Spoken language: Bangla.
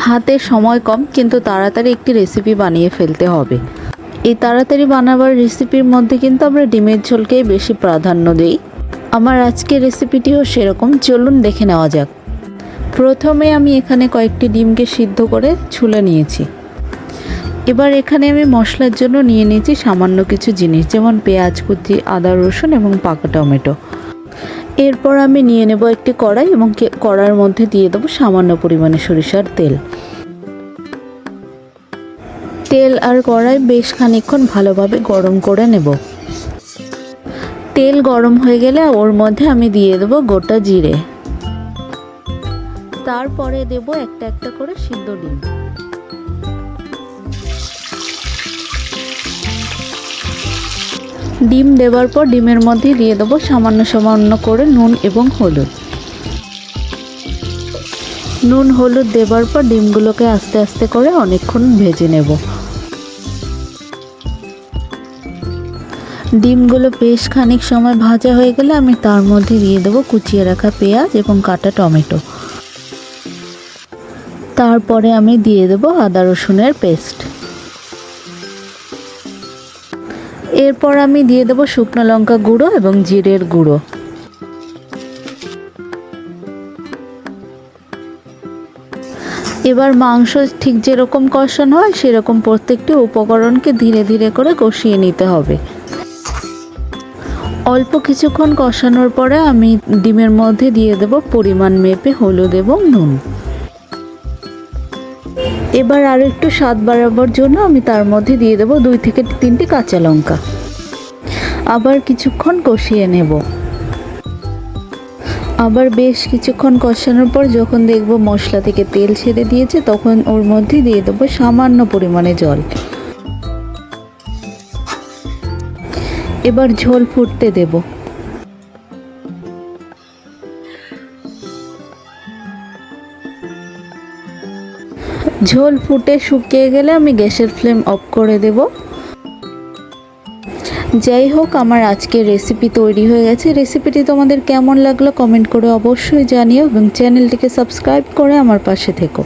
হাতে সময় কম, কিন্তু তাড়াতাড়ি একটি রেসিপি বানিয়ে ফেলতে হবে। এই তাড়াতাড়ি বানাবার রেসিপির মধ্যে কিন্তু আমরা ডিমের ঝোলকেই বেশি প্রাধান্য দিই। আমার আজকের রেসিপিটিও সেরকম, চলুন দেখে নেওয়া যাক। প্রথমে আমি এখানে কয়েকটি ডিমকে সিদ্ধ করে ছুলে নিয়েছি। এবার এখানে আমি মশলার জন্য নিয়ে নিয়েছি সামান্য কিছু জিনিস, যেমন পেঁয়াজ কুচি, আদা রসুন এবং পাকা টমেটো। এরপর আমি নিয়ে নেব একটি কড়াই এবং কড়াইয়ের মধ্যে দিয়ে দেবো সামান্য পরিমাণে সরিষার তেল। তেল আর কড়াই বেশ খানিকক্ষণ ভালোভাবে গরম করে নেব। তেল গরম হয়ে গেলে ওর মধ্যে আমি দিয়ে দেবো গোটা জিরে। তারপরে দেব একটা একটা করে সিদ্ধ ডিম। ডিম দেওয়ার পর ডিমের মধ্যে দিয়ে দেবো সামান্য করে নুন এবং হলুদ। নুন হলুদ দেওয়ার পর ডিমগুলোকে আস্তে আস্তে করে অনেকক্ষণ ভেজে নেব। ডিমগুলো বেশ খানিক সময় ভাজা হয়ে গেলে আমি তার মধ্যে দিয়ে দেবো কুচিয়ে রাখা পেঁয়াজ এবং কাটা টমেটো। তারপরে আমি দিয়ে দেবো আদা রসুনের পেস্ট। এরপর আমি দিয়ে দেবো শুকনো লঙ্কা গুঁড়ো এবং জিরের গুঁড়ো। এবার মাংস ঠিক যেরকম কষানো হয় সেরকম প্রত্যেকটি উপকরণকে ধীরে ধীরে করে কষিয়ে নিতে হবে। অল্প কিছুক্ষণ কষানোর পরে আমি ডিমের মধ্যে দিয়ে দেব পরিমাণ মেপে হলুদ এবং নুন। এবার আরও একটু স্বাদ বাড়াবার জন্য আমি তার মধ্যে দিয়ে দেব 2 থেকে 3টি কাঁচা লঙ্কা। আবার কিছুক্ষণ কষিয়ে নেব। আবার বেশ কিছুক্ষণ কষানোর পর যখন দেখব মশলা থেকে তেল ছেড়ে দিয়েছে, তখন ওর মধ্যে দিয়ে দেবো সামান্য পরিমাণে জল। এবার ঝোল ফুটতে দেব। ঝোল ফুটে শুকিয়ে গেলে আমি গ্যাসের ফ্লেম অফ করে দেব। যাই হোক, আমার আজকের রেসিপি তৈরি হয়ে গেছে। রেসিপিটি তোমাদের কেমন লাগলো কমেন্ট করে অবশ্যই জানিও এবং চ্যানেলটিকে সাবস্ক্রাইব করে আমার পাশে থেকো।